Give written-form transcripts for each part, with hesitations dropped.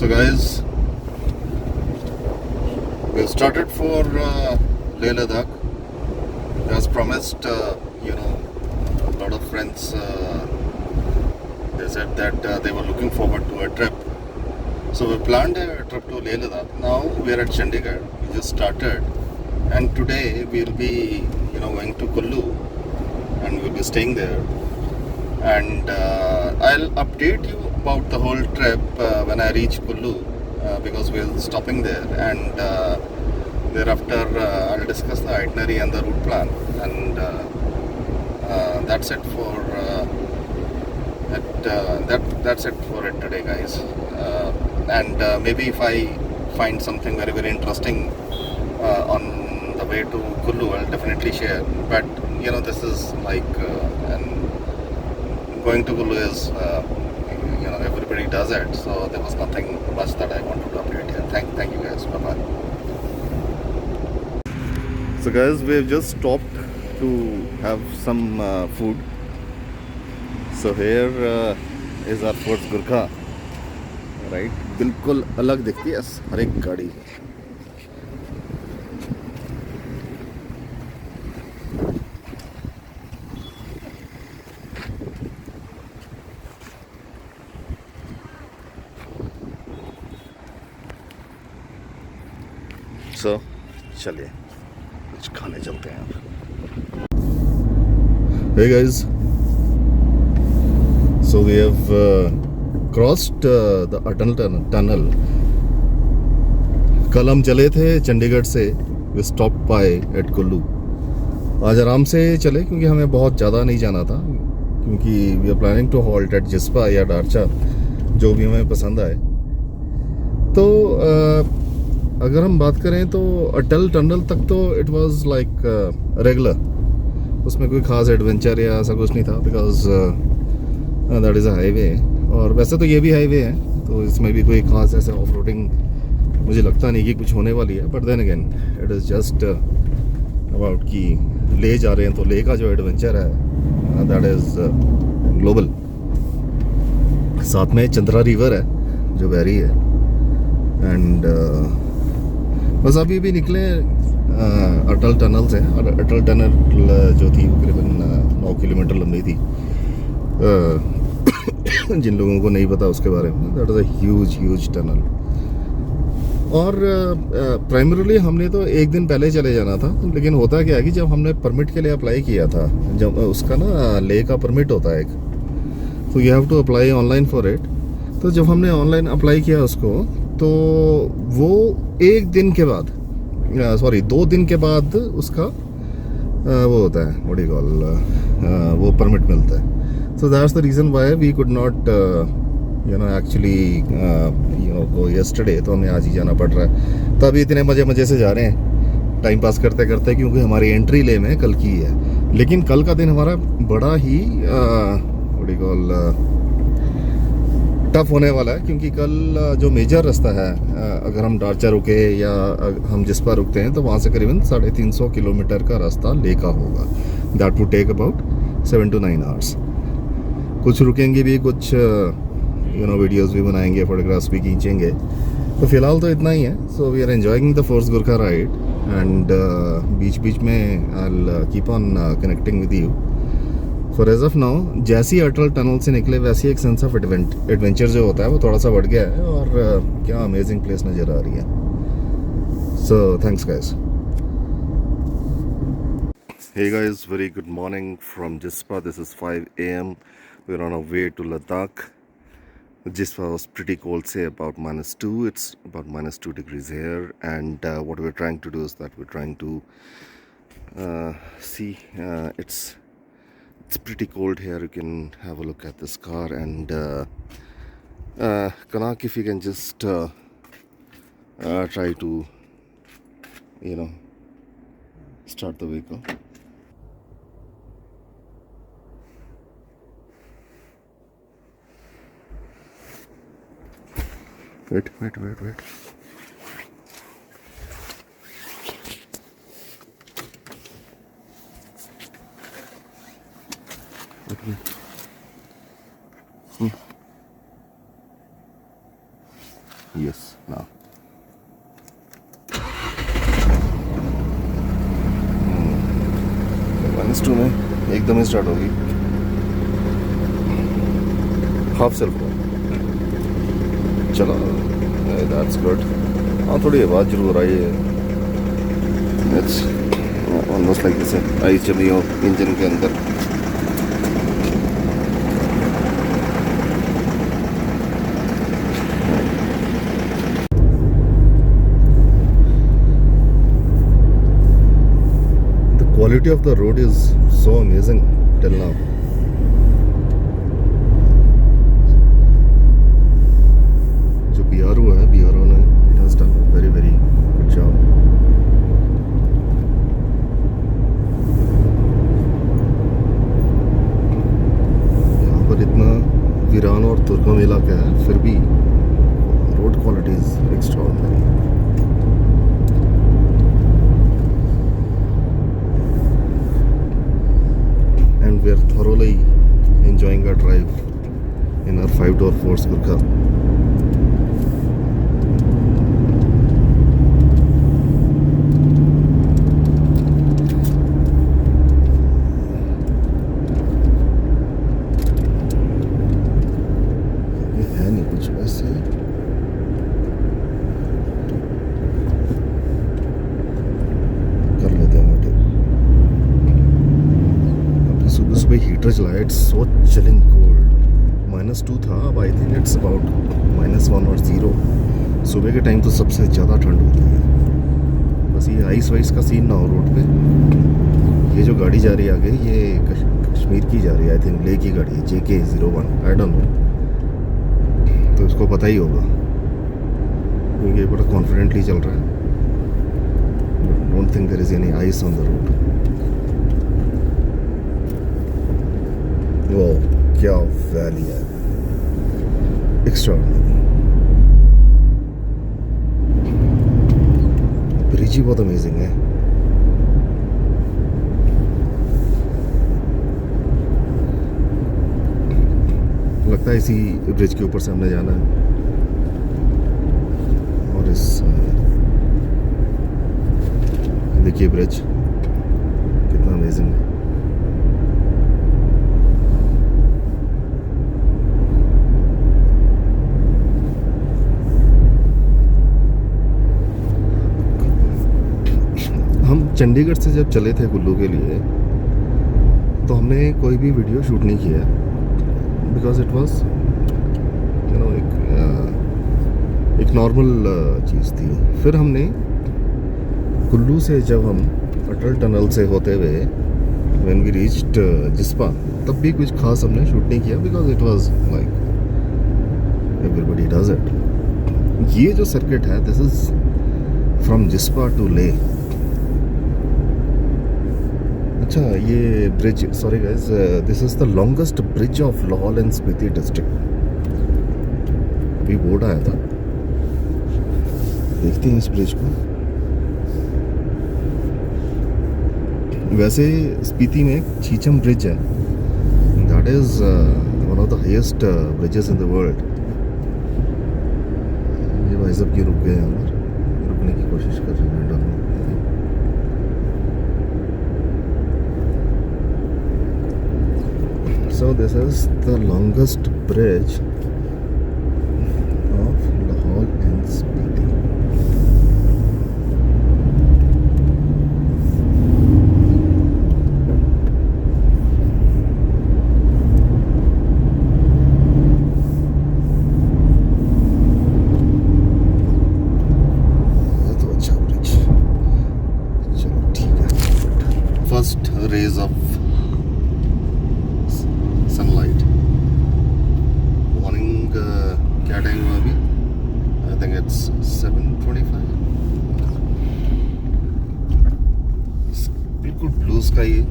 So guys, we've started for Leh Ladakh. As promised, a lot of friends, they said that they were looking forward to a trip. So we planned a trip to Leh Ladakh. Now we are at Chandigarh. We just started, and today we'll be, going to Kullu, and we'll be staying there. And I'll update you about the whole trip when I reach Kullu, because we're stopping there, and thereafter I'll discuss the itinerary and the route plan, and that's it for that's it for it today, guys. And maybe if I find something very very interesting on the way to Kullu, I'll definitely share. But this is like going to Kullu is everybody does it, so there was nothing much that I wanted to update here. Thank you guys. Bye bye. So guys, we've just stopped to have some food. So here is our Force Gurkha, right? बिल्कुल अलग दिखती है हर एक गाड़ी. So चलिए कुछ खाने चलते हैं. Hey guys, so we have crossed the Atal tunnel. कल हम चले थे चंडीगढ़ से. We stopped by at Kullu. आज आराम से चले क्योंकि हमें बहुत ज़्यादा नहीं जाना था, क्योंकि we are planning to halt at Jispa या डारचा, जो भी हमें पसंद आए. तो अगर हम बात करें तो अटल टनल तक तो इट वाज लाइक रेगुलर. उसमें कोई ख़ास एडवेंचर या ऐसा कुछ नहीं था, because that is a highway. और वैसे तो ये भी हाईवे है, तो इसमें भी कोई ख़ास ऐसा ऑफ रोडिंग मुझे लगता नहीं कि कुछ होने वाली है. But then again it is just about कि ले जा रहे हैं, तो ले का जो एडवेंचर है दैट इज़ ग्लोबल. साथ में चंद्रा रिवर है जो बह रही है. एंड बस अभी भी निकले अटल टनल से. और अटल टनल जो थी वो करीबन 9 किलोमीटर लंबी थी. जिन लोगों को नहीं पता उसके बारे में, that is a huge tunnel. और प्राइमरीली हमने तो एक दिन पहले चले जाना था, लेकिन होता क्या है कि जब हमने परमिट के लिए अप्लाई किया था, जब उसका ना ले का परमिट होता है एक, तो you have to apply online for it. तो जब हमने ऑनलाइन अप्लाई किया उसको, तो वो एक दिन के बाद, सॉरी 2 दिन के बाद उसका वो होता है, व्हाट डू यू कॉल, वो परमिट मिलता है. So that's the reason why we could not actually go yesterday. तो हमें आज ही जाना पड़ रहा है. तो अभी इतने मज़े से जा रहे हैं टाइम पास करते करते, क्योंकि हमारी एंट्री ले में कल की है. लेकिन कल का दिन हमारा बड़ा ही what do you call tough होने वाला है, क्योंकि कल जो मेजर रास्ता है, अगर हम डारचा रुके या हम जिस्पा रुकते हैं, तो वहाँ से करीबन 350 किलोमीटर का रास्ता ले का होगा. That would take about 7 to 9 hours. कुछ रुकेंगे भी, कुछ वीडियोस भी बनाएंगे, फोटोग्राफ्स भी खींचेंगे. तो फिलहाल तो इतना ही है. So we are enjoying the Force Gurkha ride, and बीच में I will keep on connecting with you. For as of now, जैसी अटल टनल से निकले वैसी एक सेंस ऑफ एडवेंचर जो होता है वो थोड़ा सा बढ़ गया है. और क्या अमेजिंग प्लेस नज़र आ रही है. So thanks guys. Hey guys, very good morning from Jispa. This is 5 a.m. We're on our way to Ladakh. Jispa was pretty cold, say about -2. It's about -2 degrees here, and what we're trying to do is that we're trying to see. It's pretty cold here. You can have a look at this car, and Kanak, if you can just try to start the vehicle. Wait. Yes ना -2 में एकदम ही start होगी half self में। चलो that's good. हाँ थोड़ी आवाज़ जरूर आई है, इट्स ऑलमोस्ट लाइक जैसे आई चली हो इंजन के अंदर। The quality of the road is so amazing till now. जो BRO है, BRO ने it has done a very very good job. यहाँ पर इतना वीरान और दुर्गम इलाका है, फिर भी road quality is extraordinary. And we are thoroughly enjoying our drive in our 5-door Ford Kuurka. ये है नहीं कुछ वैसे, कर लेते हैं मोटे। सुबह सुबह हीटर चलाया, इट्स सो चिलिंग कोल्ड। -2 था, अब आई थिंक इट्स अबाउट -1 और 0। सुबह के टाइम तो सबसे ज़्यादा ठंड होती है। बस ये आइस वाइस का सीन ना हो रोड पे। ये जो गाड़ी जा रही है आगे, ये कश्मीर की जा रही है, आई थिंक लेह की गाड़ी है, JK01, आई डोंट नो। तो इसको पता ही होगा क्योंकि ये बड़ा कॉन्फिडेंटली चल रहा है। Don't think there is any ice on the road. वो क्या वैली है, एक्स्ट्राऑर्डिनरी। ब्रिज ही बहुत अमेजिंग है। लगता है इसी ब्रिज के ऊपर से हमने जाना है। और इस देखिए ब्रिज कितना अमेजिंग है। हम चंडीगढ़ से जब चले थे कुल्लू के लिए, तो हमने कोई भी वीडियो शूट नहीं किया, because it was you know एक नॉर्मल चीज़ थी। फिर हमने कुल्लू से जब हम अटल टनल से होते हुए व्हेन वी रीच्ड जिस्पा, तब भी कुछ खास हमने शूट नहीं किया, because it was like everybody does it. ये जो सर्किट है, this is from Jispa to Leh. अच्छा, ये bridge, sorry guys, this is the longest bridge of Lahaul and Spiti district. अभी बोर्ड आया था, देखते हैं इस ब्रिज को। वैसे स्पीति में चीचम ब्रिज है, that is one of the highest bridges in the world. ये भाई साहब क्यों रुक गए यहाँ पर, रुकने की कोशिश कर रहे हैं डालने। So this is the longest bridge of Lahaul and Spiti. ये तो अच्छा ब्रिज। चलो ठीक है। First raise of sunlight. Morning क्या टाइम हुआ अभी? आई थिंक इट्स 7:25। बिल्कुल ब्लू स्काई है।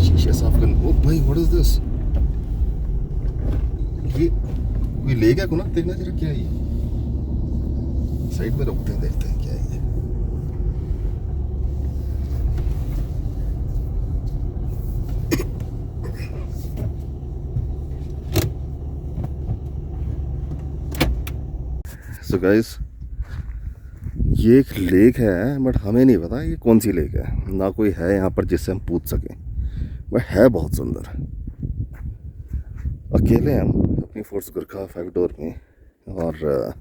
शीशे साफ कर। ओ भाई, व्हाट इज दिस? ये कोई ले गया को ना, देखना जरा क्या है ये। साइड में रोकते हैं, देखते हैं क्या है ये। सो गाइस, ये एक लेक है बट हमें नहीं पता ये कौन सी लेक है, ना कोई है यहाँ पर जिससे हम पूछ सकें, बट है बहुत सुंदर। अकेले हम अपनी फोर्स गुरखा फैक्टोर में, और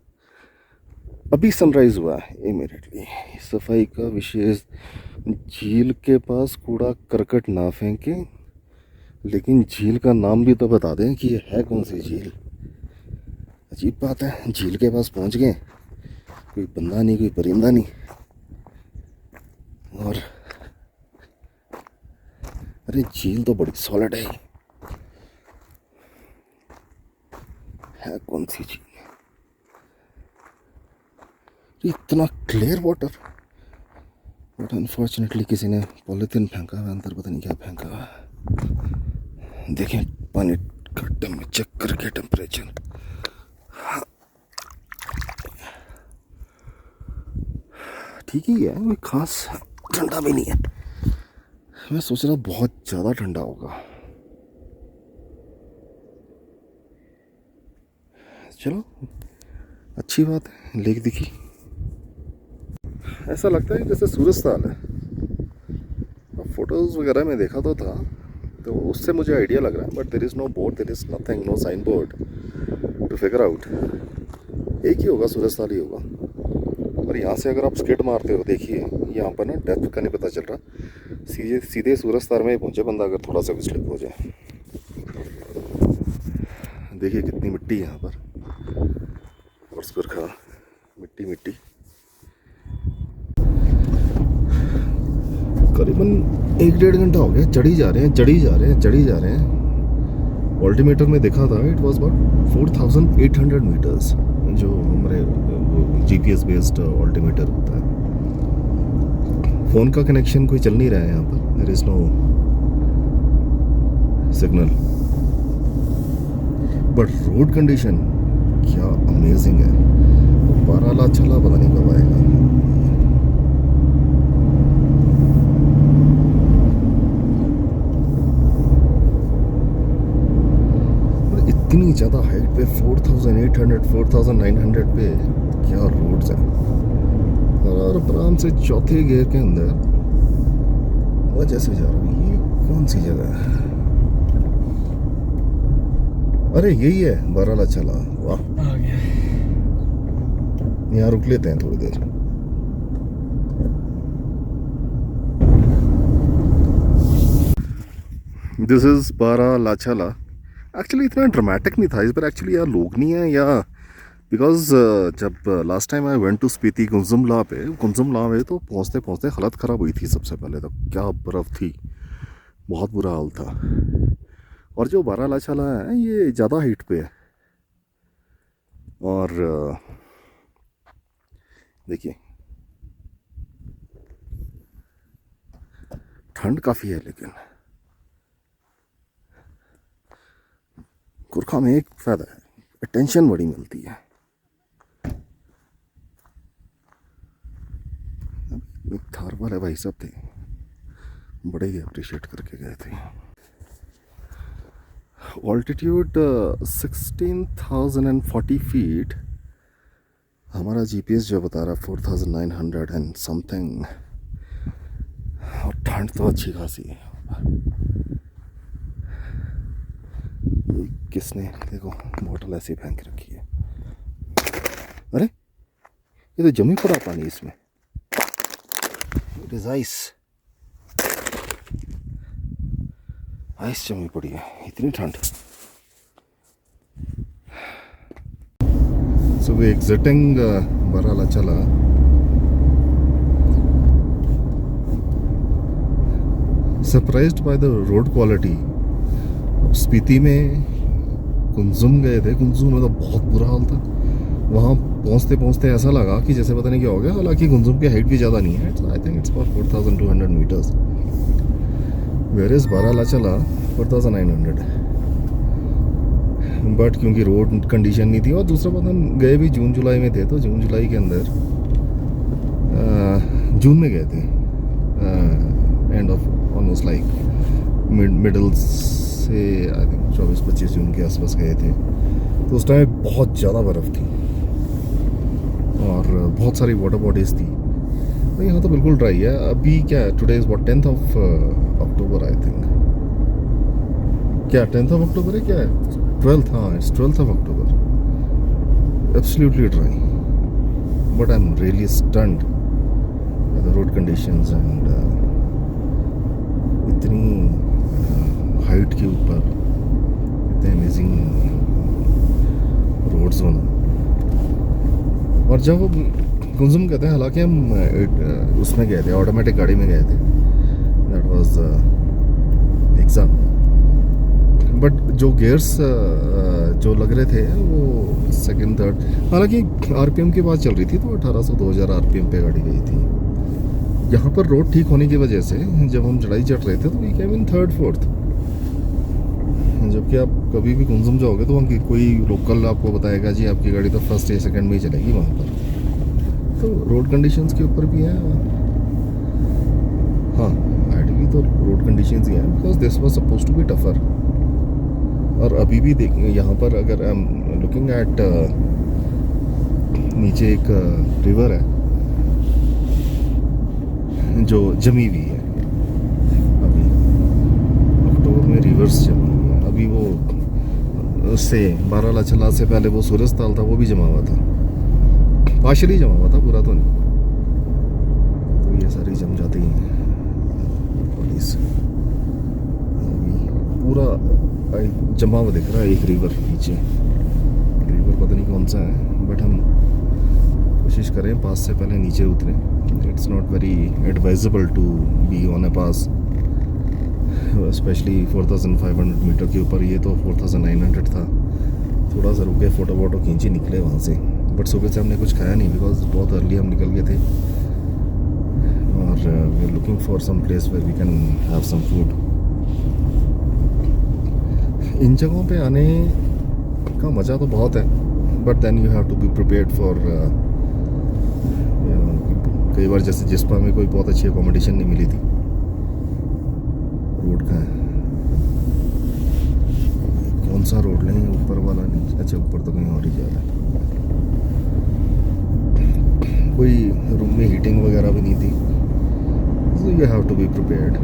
अभी सनराइज़ हुआ है इमीडिएटली। सफाई का विशेष, झील के पास कूड़ा करकट ना फेंकें, लेकिन झील का नाम भी तो बता दें कि ये है कौन सी झील। अजीब बात है, झील के पास पहुंच गए, कोई बंदा नहीं कोई परिंदा नहीं, और अरे झील तो बड़ी सॉलिड है कौन सी झील? इतना क्लियर वाटर, बट अनफॉर्चुनेटली किसी ने पॉलिथीन फेंका हुआ अंदर, पता नहीं क्या फेंका हुआ। देखें पानी का चेक करके टेम्परेचर, ठीक ही है, कोई खास ठंडा भी नहीं है। मैं सोच रहा बहुत ज़्यादा ठंडा होगा। चलो अच्छी बात है, लेक दिखी। ऐसा लगता है जैसे सूरजताल है। अब फोटोज़ वगैरह में देखा तो था, तो उससे मुझे आइडिया लग रहा है, but there is no board, there is nothing, no sign board to figure out. एक ही होगा, सूरजताल ही होगा। और यहाँ से अगर आप स्किड मारते हो, देखिए यहाँ पर ना डेप्थ का नहीं पता चल रहा, सीधे सीधे सूरजताल में ही पहुँचे बंदा अगर थोड़ा सा भी स्लिप हो जाए। देखिए कितनी मिट्टी है यहाँ पर, और सुरखा मिट्टी मिट्टी। करीबन 1-1.5 घंटा हो गया, चढ़ी जा रहे हैं। ऑल्टीमीटर में देखा था इट वाज अबाउट 4800 मीटर्स, जो हमारे जीपीएस बेस्ड ऑल्टीमीटर होता है। फ़ोन का कनेक्शन कोई चल नहीं रहा है यहाँ पर, there is no signal, but road condition क्या अमेजिंग है। बारालाचाला पता नहीं कब आएगा। इतनी ज़्यादा हाइट पे 4800 4900 पे क्या रोड्स हैं, और आराम से चौथे गियर के अंदर वजह से जा रहा हूँ। ये कौन सी जगह है? अरे यही है बारालाचाला। वाह, आ गया। यहाँ रुक लेते हैं थोड़ी देर। This is Baralachala. एक्चुअली इतना ड्रामेटिक नहीं था इस पर, एक्चुअली यार लोग नहीं है या बिकॉज जब last time I went to Spiti Kunzumla में तो पहुँचते पहुँचते हालत ख़राब हुई थी। सबसे पहले तो क्या बर्फ़ थी, बहुत बुरा हाल था। और जो बारालाचाला है ये ज़्यादा हाइट पे है, और देखिए ठंड काफ़ी है, लेकिन गुरखा में एक फ़ायदा है, अटेंशन बड़ी मिलती है। एक थार वाले भाई साहब थे, बड़े ही अप्रिशिएट करके गए थे। ऑल्टीट्यूड 16,040 फीट, हमारा जीपीएस जो बता रहा 4,900 एंड समथिंग, और ठंड तो अच्छी खासी है। किसने देखो बोतल ऐसी फेंक रखी है, अरे ये तो जमी पड़ा पानी इसमें। इट इज आइस, आइस जमी पड़ी है, इतनी ठंड। So we exiting Baralachala. Surprised by the road quality. Spiti में कुंजुम गए थे, कुंजुम में तो बहुत बुरा हाल था। वहाँ पहुँचते पहुँचते ऐसा लगा कि जैसे पता नहीं क्या हो गया। हालांकि कुंजुम की हाइट भी ज़्यादा नहीं है, I think it's about 4,200 meters, where is Baralachala 4,900। But क्योंकि रोड कंडीशन नहीं थी, और दूसरा बात हम गए भी जून जुलाई में थे, तो जून जुलाई के अंदर जून में गए थे, end of almost like middle से आई थिंक 24-25 जून के आसपास गए थे, तो उस टाइम बहुत ज़्यादा बर्फ़ थी। और बहुत सारी वाटर बॉडीज़ थी। तो यहाँ तो बिल्कुल ड्राई है अभी। क्या है, today is what 10th of October I think. क्या 10th ऑफ अक्टूबर है, क्या है 12th? हाँ, it's 12th of October. Absolutely dry, but I am really stunned bye the road conditions and इतनी हाइट के ऊपर इतने अमेजिंग रोड्स होना। और जब वो कुंजुम कहते हैं, हालांकि हम उसमें गए थे, ऑटोमेटिक गाड़ी में गए थे, दैट वाज एग्जाम, बट जो गियर्स जो लग रहे थे वो सेकंड थर्ड, हालांकि आरपीएम की बात चल रही थी तो 1800-2000 आरपीएम पे गाड़ी गई थी। यहाँ पर रोड ठीक होने की वजह से जब हम चढ़ाई चढ़ रहे थे तो we came in third fourth. जबकि आप कभी भी कुंजुम जाओगे तो वहाँ कोई लोकल आपको बताएगा जी आपकी गाड़ी तो फर्स्ट या सेकंड में ही चलेगी वहाँ पर। तो रोड कंडीशंस के ऊपर भी है। हाँ, आईडीवी तो रोड कंडीशंस ही हैं, because this was suppose to be tougher. और अभी भी देख यहाँ पर अगर आई एम लुकिंग एट, नीचे एक रिवर है जो जमी हुई है। अभी अक्टूबर में रिवर्स जमी हुई है। अभी वो उससे बारालाचला से पहले वो सूरजताल था, वो भी जमा हुआ था, पार्शली जमा हुआ था, पूरा तो नहीं। तो ये सारी जम जाती हैं पूरा जमा हुआ दिख रहा है। एक रिवर नीचे, रिवर पता नहीं कौन सा है, बट हम कोशिश करें पास से पहले नीचे उतरें। It's not very advisable to be on a pass, specially 4500 meter के ऊपर। ये तो 4900 था। थोड़ा सा रुके, फ़ोटो वोटो खींची, निकले वहाँ से। बट सुबह से हमने कुछ खाया नहीं, बिकॉज बहुत अर्ली हम निकल गए थे। और we are looking for some place where we can have some food. इन जगहों पे आने का मज़ा तो बहुत है, but then you have to be prepared for, कई बार जैसे जिस्पा में कोई बहुत अच्छी अकोमोडेशन नहीं मिली थी। रोड का है, कौन सा रोड लें, ऊपर वाला नहीं, अच्छा ऊपर तो कहीं और ही जा रहा है। कोई रूम में हीटिंग वगैरह भी नहीं थी, so you have to be prepared।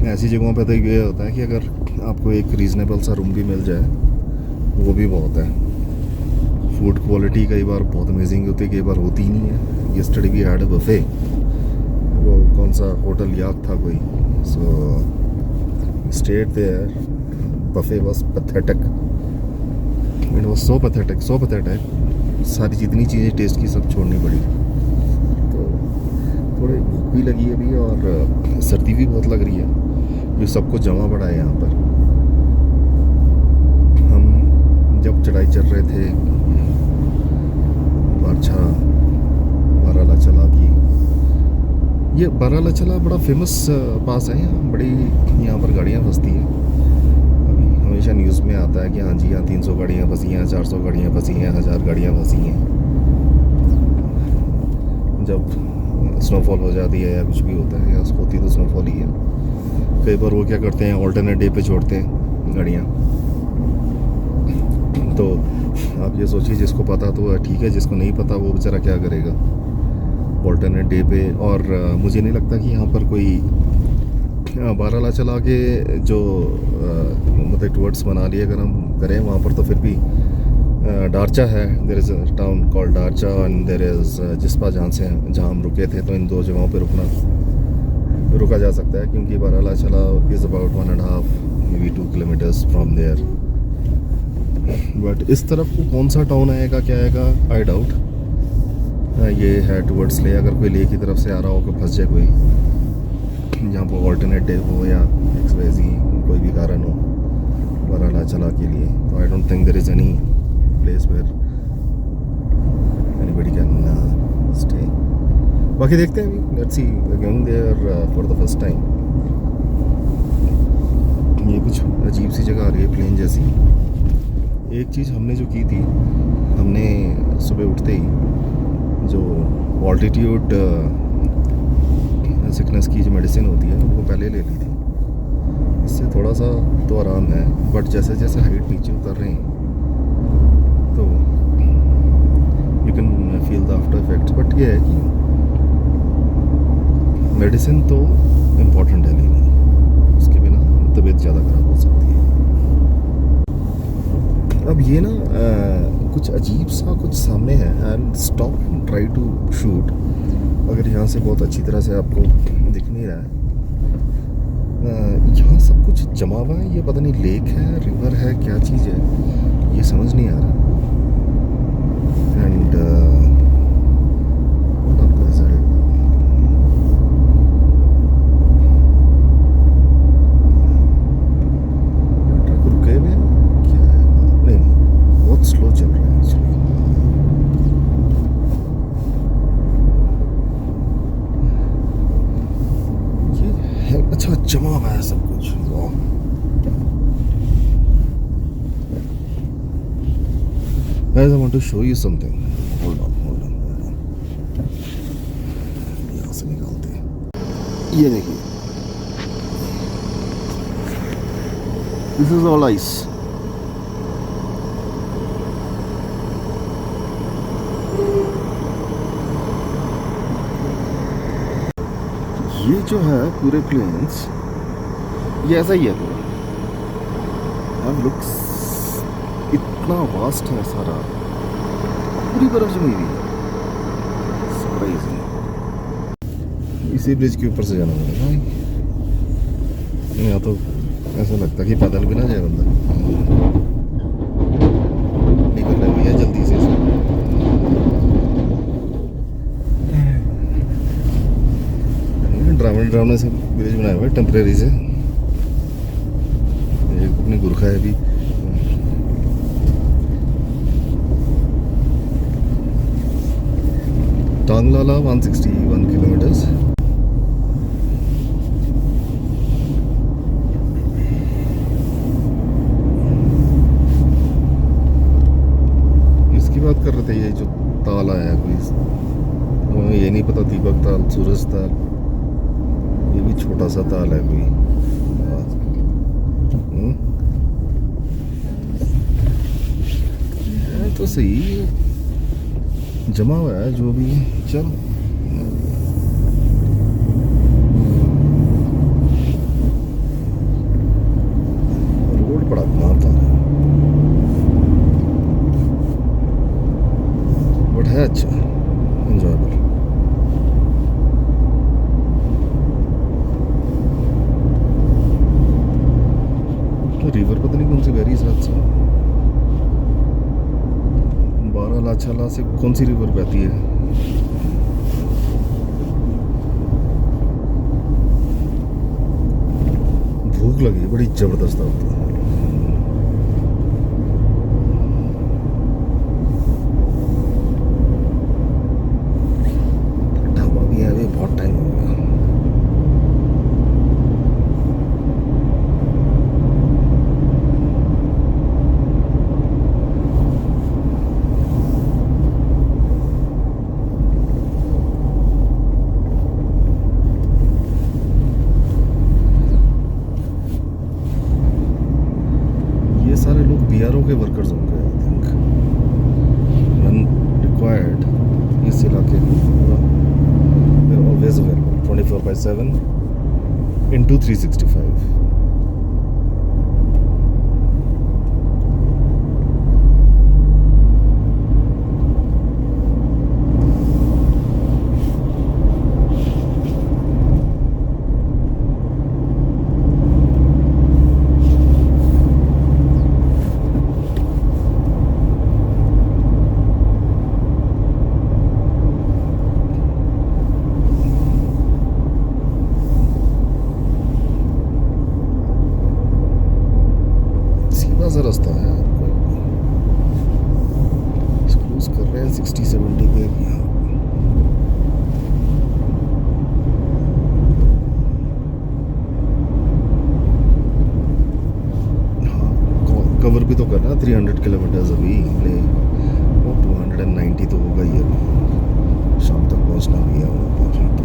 ऐसी जगहों पे तो ये होता है कि अगर आपको एक रीज़नेबल सा रूम भी मिल जाए वो भी बहुत है। फूड क्वालिटी कई बार बहुत अमेजिंग होती है, कई बार होती ही नहीं है। Yesterday we had a buffet, वो कौन सा होटल याद था कोई, so stayed there, buffet was pathetic, it was so pathetic. सारी जितनी चीज़ें टेस्ट की सब छोड़नी पड़ी। तो थोड़ी भूख भी लगी है अभी, और सर्दी भी बहुत लग रही है, ये सबको जमा पड़ा है यहाँ पर। हम जब चढ़ाई चढ़ रहे थे बारालाचला की, ये बारालाचला बड़ा फेमस पास है यहाँ, बड़ी यहाँ पर गाड़ियाँ फंसती हैं। अभी हमेशा न्यूज़ में आता है कि हाँ जी यहाँ 300 गाड़ियाँ फंसी हैं, 400 गाड़ियाँ फंसी हैं, 1000 गाड़ियाँ फंसी हैं। जब स्नोफॉल हो जाती है या कुछ भी होता है, या होती तो स्नोफॉल ही है। कई बार वो क्या करते हैं, ऑल्टरनेट डे पे छोड़ते हैं गाड़ियाँ। तो आप ये सोचिए, जिसको पता तो ठीक है, जिसको नहीं पता वो बेचारा क्या करेगा ऑल्टरनेट डे पे। और मुझे नहीं लगता कि यहाँ पर कोई बारालाचला के जो मतलब टूवर्ड्स मनाली अगर हम करें वहाँ पर, तो फिर भी डारचा है, there is a town called Darcha, and there is Jispa, जहाँ हम रुके थे। तो इन दो जगहों पे रुका जा सकता है, क्योंकि Baralacha is about 1.5 maybe 2 kilometers from there. But इस तरफ को कौन सा टाउन आएगा, क्या आएगा, आई डाउट। ये है टूवर्ड्स ले, अगर कोई ले की तरफ से आ रहा हो कि फंस जाए कोई, जहाँ पर ऑल्टरनेट डे हो या XYZ कोई भी कारण हो बारालाचला के लिए, तो I don't think there is any place where anybody can stay. बाकी देखते हैं अभी, let's see, going there for the first time. ये कुछ अजीब सी जगह आ रही है, प्लेन जैसी। एक चीज़ हमने जो की थी, हमने सुबह उठते ही जो ऑल्टीट्यूड सिकनेस की जो मेडिसिन होती है वो पहले ले ली थी। इससे थोड़ा सा तो आराम है, बट जैसे जैसे हाइट नीचे उतर रहे हैं तो feel the after effects, but ये है कि मेडिसिन तो इम्पॉर्टेंट है लेनी, उसके बिना तबीयत ज़्यादा ख़राब हो सकती है। अब ये ना कुछ अजीब सा कुछ सामने है, and stop try to shoot. अगर यहाँ से बहुत अच्छी तरह से आपको दिख नहीं रहा है, यहाँ सब कुछ जमा हुआ है। ये पता नहीं लेक है, रिवर है, क्या चीज़ है, ये समझ नहीं आ रहा। एंड ट्रक रुके हुए हैं क्या है? नहीं, बहुत स्लो चल रहा है एक्चुअली। ये है अच्छा जमा हुआ है सब कुछ। वाह, guys, I want to show you something. Hold on. यहाँ से निकालते हैं। ये देखिए, this is all ice. ये जो है पूरे प्लेन्स, ये ऐसा ही है पूरा। अब लुक्स इतना वास्ट है सारा, पूरी बर्फ जमी हुई है। सरप्राइजिंग। इसी ब्रिज के ऊपर से जाना पड़ेगा। यहाँ तो ऐसा लगता है कि पैदल भी ना जाए बंदा। निकल रहे भैया जल्दी से। ड्रामे से ब्रिज बनाया हुआ है टेम्परेरी से। ये अपनी गुरखा है अभी। टांगलाला 161 किलोमीटर्स। इसकी बात कर रहे थे, ये जो ताल आया है कोई, ये नहीं पता, दीपक ताल, सूरज ताल, ये भी छोटा सा ताल है कोई। तो सही जमा हुआ है जो भी। चलो, रोड बड़ा मारता है, बट है अच्छा, एंजॉयबल। रिवर पता नहीं कौन सी बह रही है साथ से। बारालाचाला से कौन सी रिवर बहती है? भूख लगी बड़ी जबरदस्त होती है। ढाबा भी है, अभी बहुत टाइम हो गया। सारे लोग बीआरओ के वर्कर्स होंगे आई थिंक, व्हेन रिक्वायर्ड। इस इलाके में ऑलवेज अवेलेबल 24/7 into 365। रास्ता है, क्रूज कर रहे हैं 60-70 पे। हाँ, कवर भी तो करना 300 किलोमीटर्स अभी, वो 290 तो होगा ही अभी। शाम तक पहुंचना भी है वहाँ पर, तो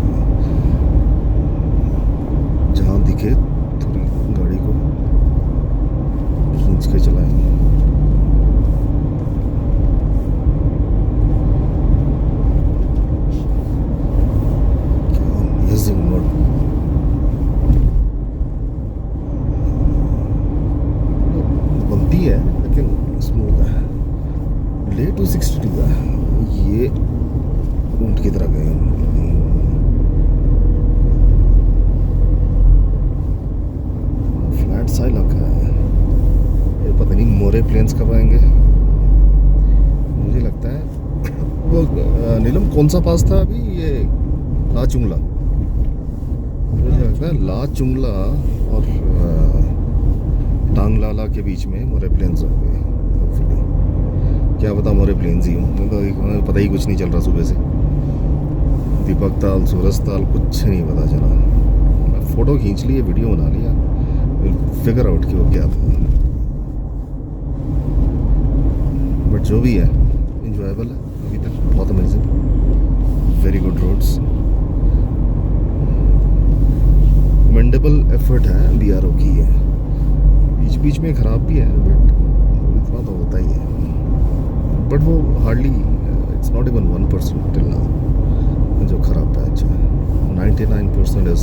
जहाँ दिखे थोड़ी गाड़ी को खींच के चलाएं। कौन सा पास था अभी ये? लाचुंगला, मुझे लगता है लाचुंगला और टांगलाला के बीच में मोरे प्लेन्स होंगे होपफुली। क्या पता मोरे प्लेन्स ही हों, मुझे पता ही कुछ नहीं चल रहा सुबह से। दीपक ताल, सूरज ताल, कुछ नहीं पता चला। मैं फ़ोटो खींच लिए, वीडियो बना लिया, विल फिगर आउट कि वो क्या था। बट जो भी है इंजॉयबल है अभी तक, बहुत amazing, very good roads, commendable effort है BRO की है। बीच बीच में ख़राब भी है बट इतना तो होता ही है। बट वो hardly, it's not even 1% till now जो ख़राब पैच है। 99% इज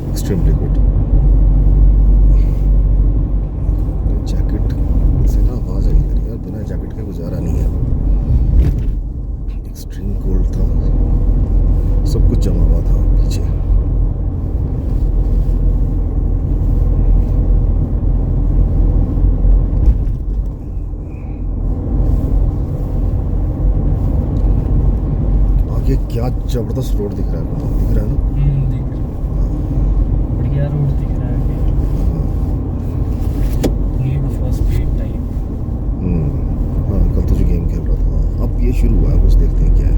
एक्सट्रीमली गुड। जैकेट से ना आवाज़ आई यार, बिना जैकेट के गुजारा नहीं है। एक्सट्रीम कोल्ड था, सब कुछ जमा हुआ था पीछे। आगे क्या जबरदस्त रोड दिख रहा है, दिख रहा है ना? दिख रहा है, बढ़िया रोड दिख रहा है। Need for speed time. हाँ, कल तो जो गेम खेल रहा था, अब ये शुरू हुआ है, कुछ देखते हैं क्या है।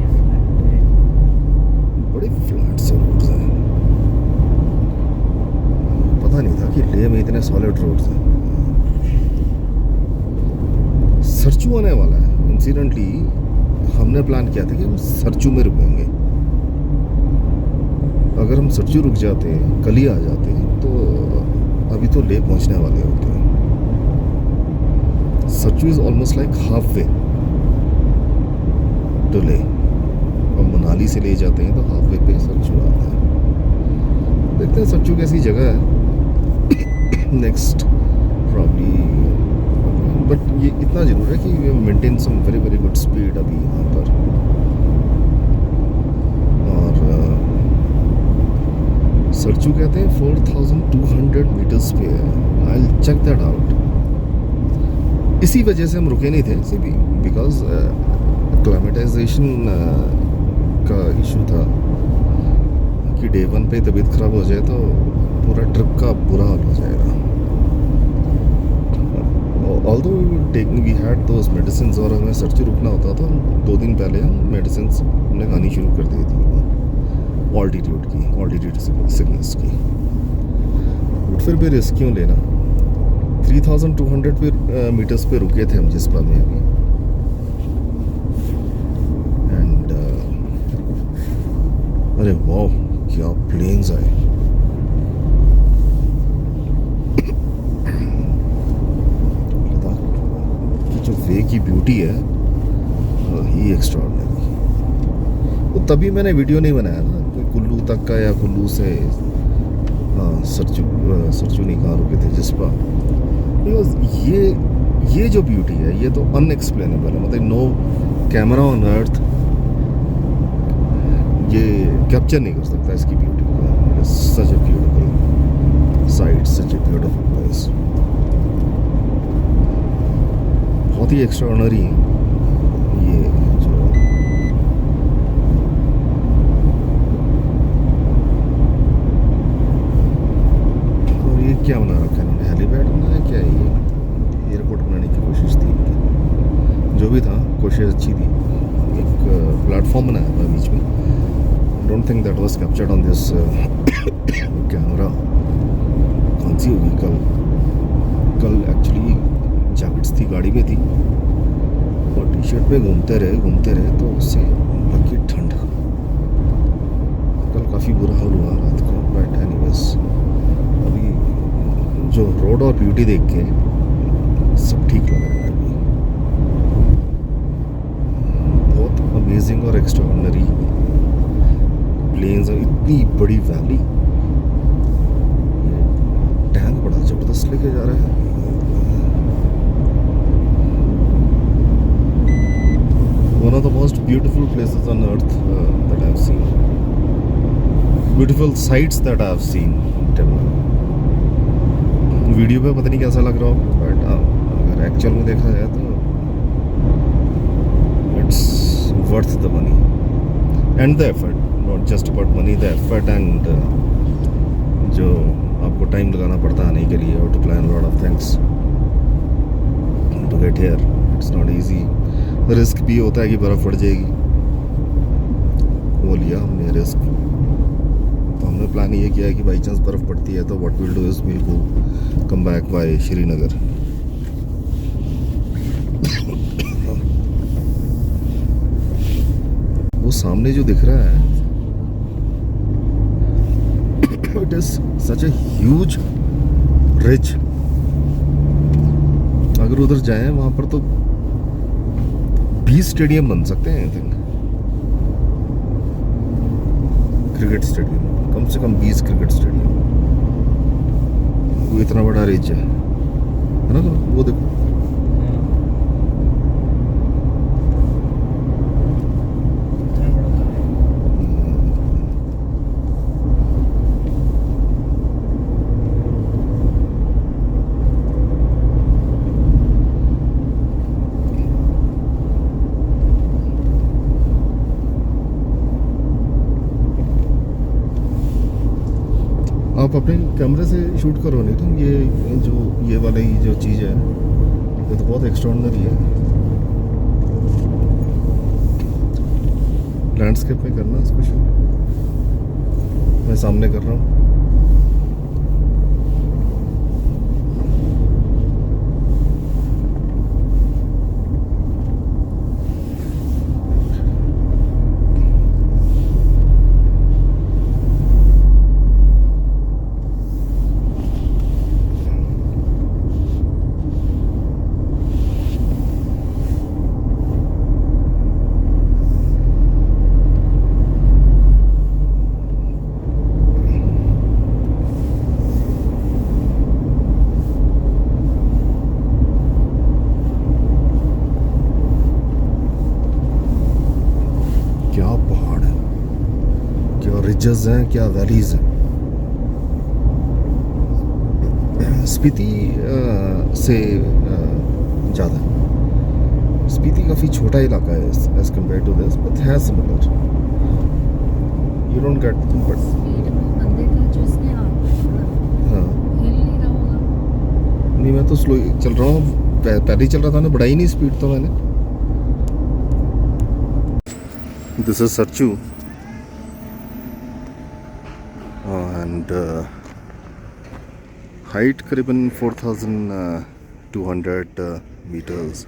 ये फ्लैट है। बड़े फ्लैट से रोड्स हैं, पता नहीं था कि लेह में इतने सॉलिड रोड्स हैं। सरचू आने वाला है, इंसिडेंटली हमने प्लान किया था कि हम सरचू में रुकेंगे। अगर हम सरचू रुक जाते, कल ही आ जाते, तो अभी तो लेह पहुंचने वाले होते हैं। Sarchu is almost like half way to Leh, और मनाली से ले जाते हैं तो हाफ वे पे सरचू आता है। देखते हैं सरचू कैसी जगह है नेक्स्ट प्रॉब्ली। बट ये इतना जरूर है कि we maintain some very very good speed अभी यहाँ पर। और सरचू कहते हैं 4200 मीटर्स पे है। I will check that out. इसी वजह से हम रुके नहीं थे, सी बिकॉज क्लाइमेटाइजेशन का इशू था कि डे 1 पे तबीयत खराब हो जाए तो पूरा ट्रिप का बुरा हाल हो जाएगा। Although we had those medicine, और हमें सरचू रुकना होता था, 2 दिन पहले हम मेडिसिन हमने खानी शुरू कर दी थी ऑल्टीट्यूड की, ऑल्टीट्यूड सिकनेस की। बट फिर भी रिस्क क्यों लेना। 3200 पे मीटर्स पे रुके थे हम जिस्पा में अभी। एंड अरे वाह, क्या प्लेन्स आए। जो वे की ब्यूटी है ही एक्स्ट्राऑर्डिनरी। वो तभी मैंने वीडियो नहीं बनाया ना, कोई कुल्लू तक का या कुल्लू से सरचू नहीं, कहाँ रुके थे जिस्पा। बिकॉज ये जो ब्यूटी है ये तो अनएक्सप्लेनेबल है, मतलब नो कैमरा ऑन अर्थ ये कैप्चर नहीं कर सकता इसकी ब्यूटी को। Such a beautiful sight, such a beautiful place, बहुत ही एक्स्ट्राऑर्डिनरी है ये जो। और ये क्या बना रखा है इन्होंने, हेलीपैड बनाया क्या है ये? एयरपोर्ट बनाने की कोशिश थी इनकी, जो भी था कोशिश अच्छी थी। एक प्लेटफॉर्म बनाया था बीच में। Don't think that was captured on this camera. कौन सी होगी कल एक्चुअली जैकेट्स थी, गाड़ी में थी, और टी शर्ट में घूमते रहे तो उससे लगी ठंड। कल काफ़ी बुरा हाल हुआ रात को। बट एनीवेज, अभी जो रोड और ब्यूटी देख के सब ठीक लग रहा है अभी। बहुत अमेजिंग और एक्स्ट्राऑर्डिनरी प्लेन्स और इतनी बड़ी वैली। टैंक बड़ा ज़बरदस्त लेके जा रहा है। One of the most beautiful places on earth that I've seen. Beautiful sights that I've seen. Video पे पता नहीं कैसा लग रहा हो, बट अगर एक्चुअल में देखा जाए तो it's worth the money and the effort. Not just about money, the effort and जो आपको टाइम लगाना पड़ता है आने के लिए, और to plan a lot of things to get here. It's not easy. Risk भी होता है कि बर्फ़ पड़ जाएगी, वो लिया हमने रिस्क। तो हमने प्लान ये किया है कि बाई चांस बर्फ़ पड़ती है तो what will do is will go come back by Srinagar. वो सामने जो दिख रहा है, it is such a huge rich. अगर उधर जाएं वहां पर तो 20 स्टेडियम बन सकते हैं, आई थिंक क्रिकेट स्टेडियम, कम से कम 20 क्रिकेट स्टेडियम। वो इतना बड़ा रिच है ना? तो वो देखो, इतना बड़ा तो है। आप अपने कैमरे से शूट करो, नहीं तो ये वाली जो चीज़ है ये तो बहुत एक्स्ट्रॉर्डिनरी है। लैंडस्केप में करना इसको शूट, मैं सामने कर रहा हूँ। क्या पहाड़ है, क्या रिजेस हैं, क्या वैलीज हैं। स्पीति से ज़्यादा, स्पीति काफ़ी छोटा इलाका है as compare to this, but है similar. You don't get but speed में बंदे का जो इसने हाँ, हिल नहीं रहा होगा। नहीं मैं तो स्लो चल रहा हूँ, पहले ही चल रहा था ना, बढ़ाई नहीं स्पीड तो मैंने। This is Sarchu and height करीबन 4200 मीटर्स।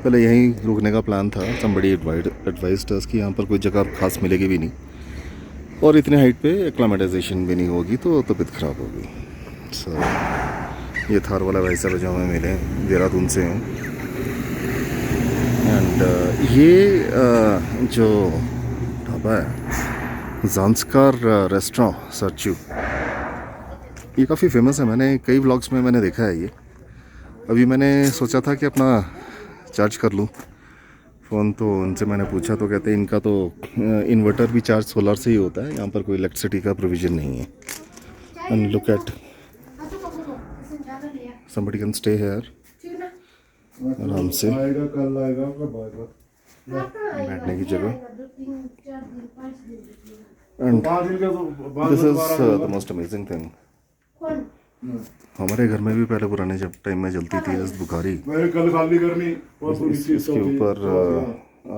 पहले यहीं रुकने का प्लान था, somebody advised us कि यहाँ पर कोई जगह खास मिलेगी भी नहीं, और इतने हाइट पे एक्लामेटाइजेशन भी नहीं होगी तो तबीयत ख़राब होगी। सो ये थार वाला भाई साहब जो हमें मिले देहरादून से हैं, एंड ये जो ढाबा है ज़ांस्कार रेस्टोरेंट सरचू, ये काफ़ी फेमस है। मैंने कई व्लॉग्स में मैंने देखा है ये। अभी मैंने सोचा था कि अपना चार्ज कर लूँ फ़ोन, तो उनसे मैंने पूछा तो कहते हैं इनका तो इन्वर्टर भी चार्ज सोलर से ही होता है, यहाँ पर कोई इलेक्ट्रिसिटी का प्रोविज़न नहीं है। And look at, somebody can stay here आराम से, बैठने की जगह। And this is the most amazing thing. हमारे घर में भी पहले पुराने जब टाइम में जलती थी इस बुखारी, कल खाली करनी इसके ऊपर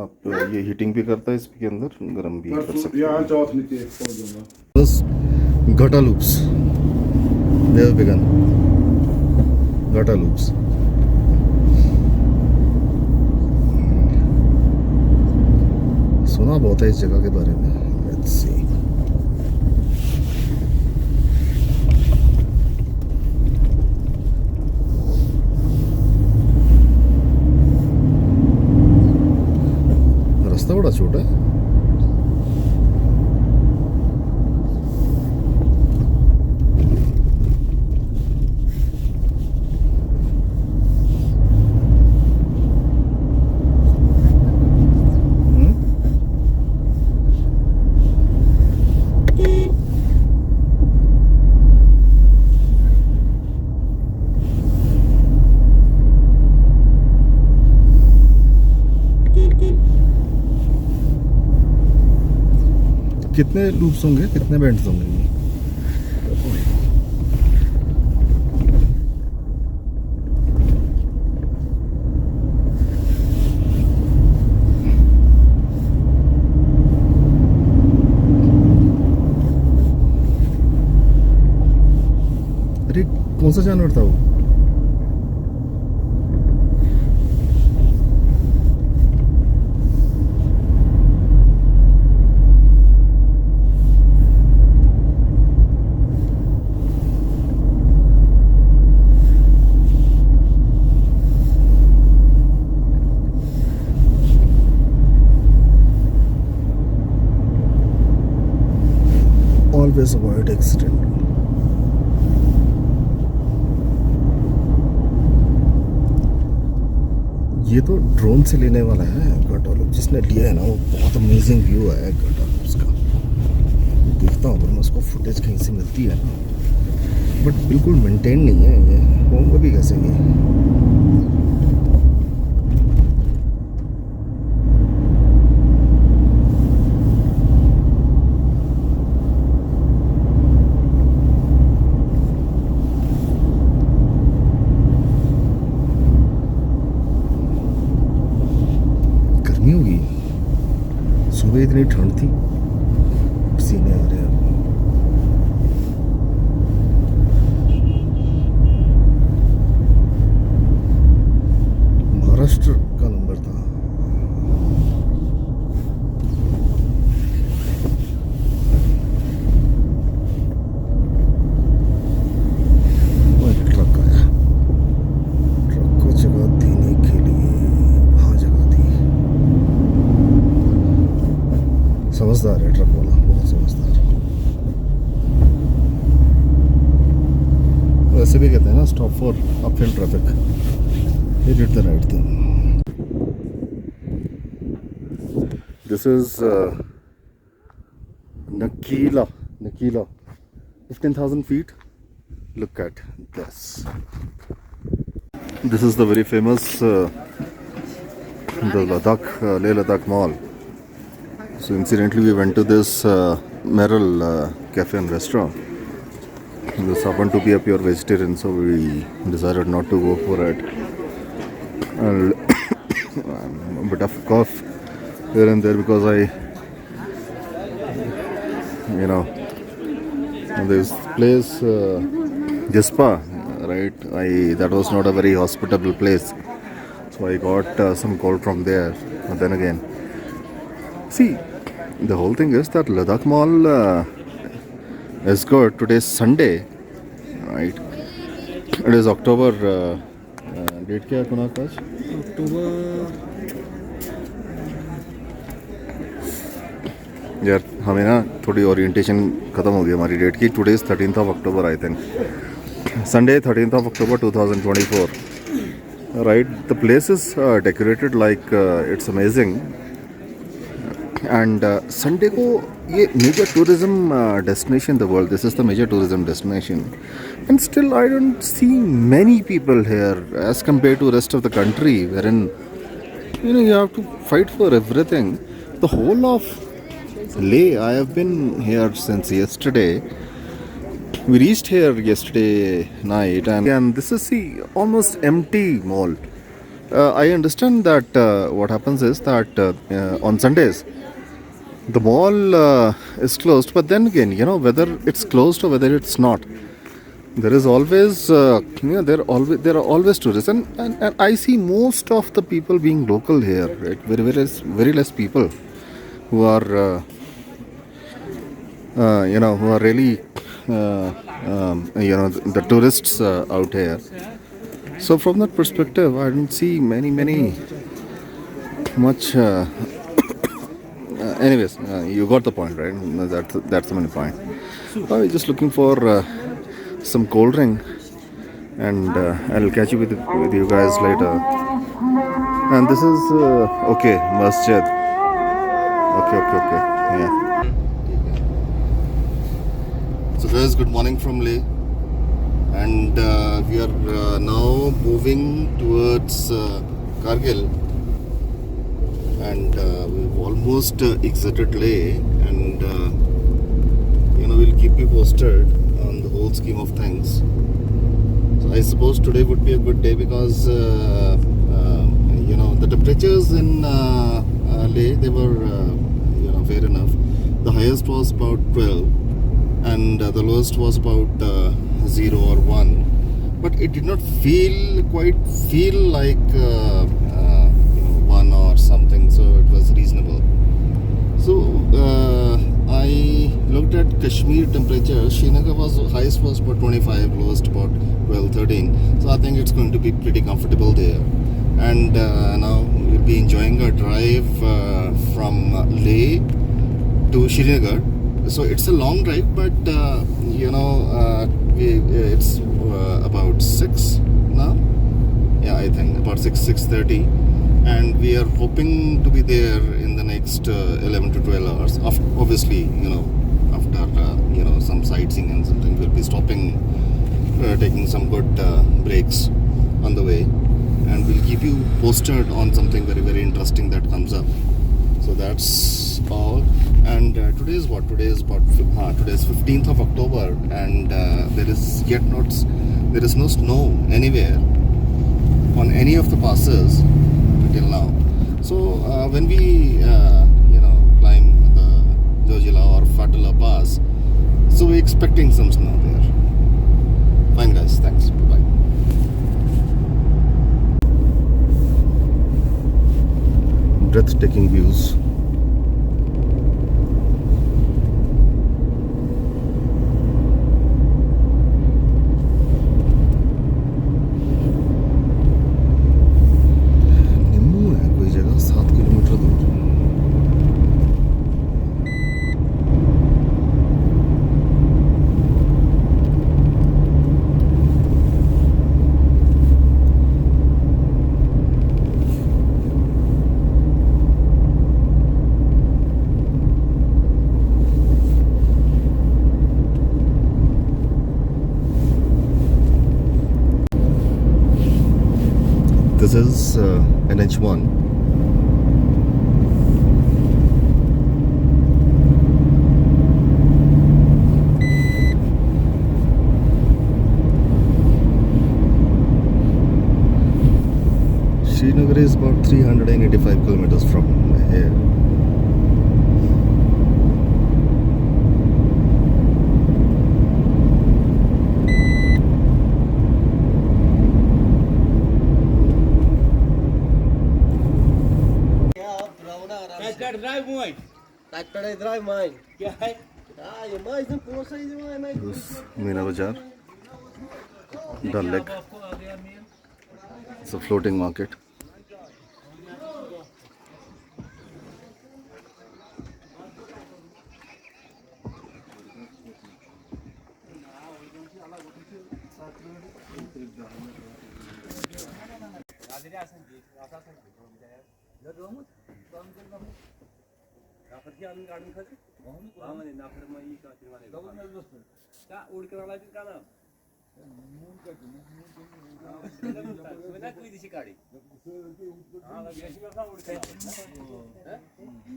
आप ये हीटिंग भी करता है, इसके अंदर गर्म भी कर सकते यहाँ हैं। चौथ नीचे पहुंच जाऊंगा। बस घटा लूप्स, दे हैव बिगन घटा लूप्स। सुना बहुत है इस जगह के बारे में। लेट्स सी, रास्ता बड़ा छोटा है। कितने लूप्स होंगे, कितने बैंड्स होंगे ये? अरे कौन सा जानवर था वो? Always avoid accident. ये तो ड्रोन से लेने वाला है घाटालो, जिसने लिया है ना वो बहुत अमेजिंग व्यू है घाटालो उसका। देखता हूँ अगर मैं उसको फुटेज कहीं से मिलती है ना, बट बिल्कुल मेंटेन नहीं है ये, होंगे भी कैसे ये। गर्मी होगी, सुबह इतनी ठंड थी, पसीने आ रहे हैं। महाराष्ट्र का नंबर था। वो एक ट्रक आया, ट्रक को जगह देने के लिए वहाँ जगह दी। समझदार है ट्रक वाला, बहुत समझदार। वैसे भी कहते हैं ना, stop for uphill traffic. He did the right thing. This is Nakila, 15,000 feet. Look at this. This is the very famous the Ladakh, Leh Ladakh Mall. So incidentally, we went to this Merrill cafe and restaurant. This happened to be a pure vegetarian, so we decided not to go for it. A bit of cough here and there because this place Gispa, right? That was not a very hospitable place, so I got some cold from there. But then again, see, the whole thing is that Ladakh Mall is good. Today is Sunday, right? It is October. Date क्या है कुनाक आज? यार हमें ना थोड़ी orientation ख़त्म हो गई हमारी डेट की। Today is 13th of October I think, Sunday 13th of October 2024, right? The place is decorated like it's amazing. And Sunday को ये major tourism destination the world, this is the major tourism destination, and still I don't see many people here as compared to rest of the country, wherein you have to fight for everything. The whole of Leh, I have been here since yesterday. We reached here yesterday night, and this is the almost empty mall. I understand that what happens is that on Sundays the mall is closed, but then again, whether it's closed or whether it's not, there is always there are always tourists, and I see most of the people being local here, right? Very less people who are who are really the tourists out here. So from that perspective, I don't see much anyways, you got the point, right? That's the main point. I was just looking for some cold drink, and I'll catch you with you guys later. And this is okay, Masjid. Okay, yeah. So guys, good morning from Leh, and we are now moving towards Kargil, and we've almost exited Leh, and posted on the whole scheme of things. So I suppose today would be a good day because the temperatures in Leh, they were fair enough. The highest was about 12 and the lowest was about 0 or 1, but it did not quite feel like 1 or something, so it was reasonable. So I looked at Kashmir temperature. Srinagar highest was about 25, lowest about 12, 13. So I think it's going to be pretty comfortable there. And now we'll be enjoying a drive from Leh to Srinagar. So it's a long drive, but it's about 6 now. Yeah, I think about 6:30, and we are hoping to be there in the next 11 to 12 hours. Obviously, after some sightseeing and something, we'll be stopping, taking some good breaks on the way, and we'll keep you posted on something very, very interesting that comes up. So that's all. And today is what? Today is 15th of October, and there is no snow anywhere on any of the passes till now. So when we climb the Zojila or Fatula Pass, so we're expecting some snow there. Fine guys, thanks, bye bye. Breathtaking views. निम्बू है कोई जगह 7 kilometre दूर. This is NH1. Srinagar is about 385 kilometers from here. drive mãe. Tractor drive mãe. Que é? Ah, e mais não posso aí mãe. Meena Bazaar, Dal Lake. It's a floating market.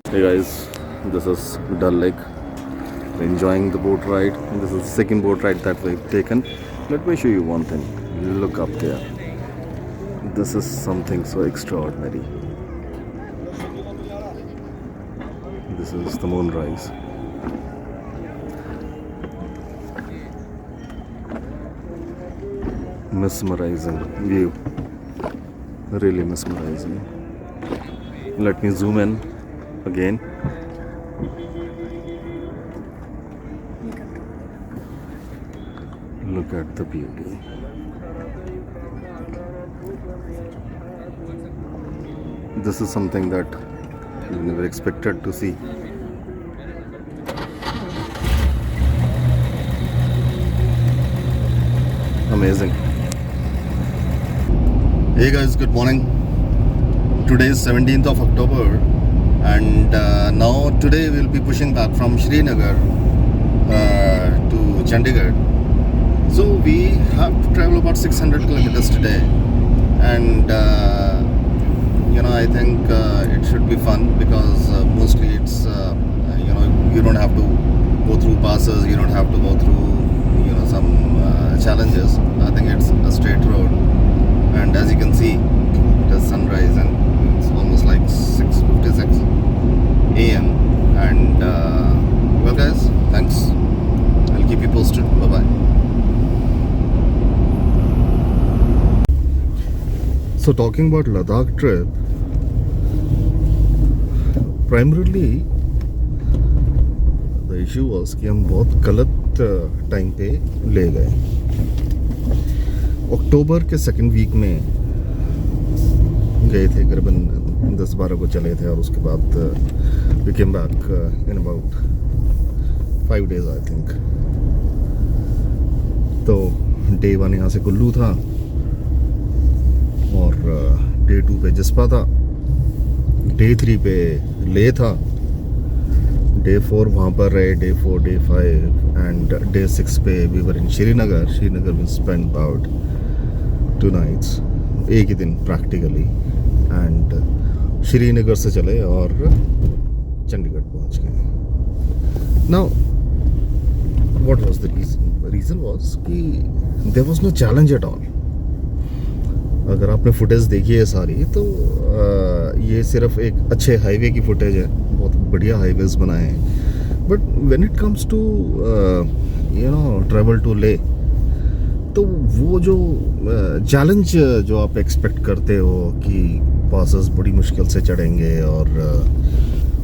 Hey guys, this is Dal Lake. We're enjoying the boat ride. This is the second boat ride that we've taken. Let me show you one thing. Look up there. This is something so extraordinary. This is the moonrise. Mesmerizing view. Really mesmerizing. Let me zoom in again. Look at the beauty. This is something that you never expected to see. Amazing. Hey guys, good morning. Today is 17th of October, and now today we'll be pushing back from Srinagar to Chandigarh. So we have to travel about 600 kilometers today, and I think it should be fun because mostly it's you don't have to go through passes, you don't have to go through, you know, some challenges. I think it's a straight road, and as you can see, it is sunrise and it's almost like 6:56 a.m. And well, guys, thanks. I'll keep you posted. Bye bye. So talking about Ladakh trip, primarily the issue was कि हम बहुत गलत time पे ले गए. अक्टूबर के second week में गए थे, करीबन 10-12 को चले थे, और उसके बाद we came back in about 5 days I think. तो डे 1 यहाँ से कुल्लू था, और डे 2 पे जिस्पा था, डे 3 पे ले था, डे 4 वहाँ पर रहे, डे 4, डे 5 एंड डे 6 पे we were in Srinagar we spend about 2 nights, एक ही दिन प्रैक्टिकली. एंड श्रीनगर से चले और चंडीगढ़ पहुँच गए. Now what was the reason was कि there was no challenge at all. अगर आपने फुटेज देखी है सारी, तो ये सिर्फ एक अच्छे हाईवे की फुटेज है, बहुत बढ़िया हाईवेज बनाए हैं. But when it comes to you know travel to Leh, तो वो जो चैलेंज जो आप एक्सपेक्ट करते हो कि पासेस बड़ी मुश्किल से चढ़ेंगे और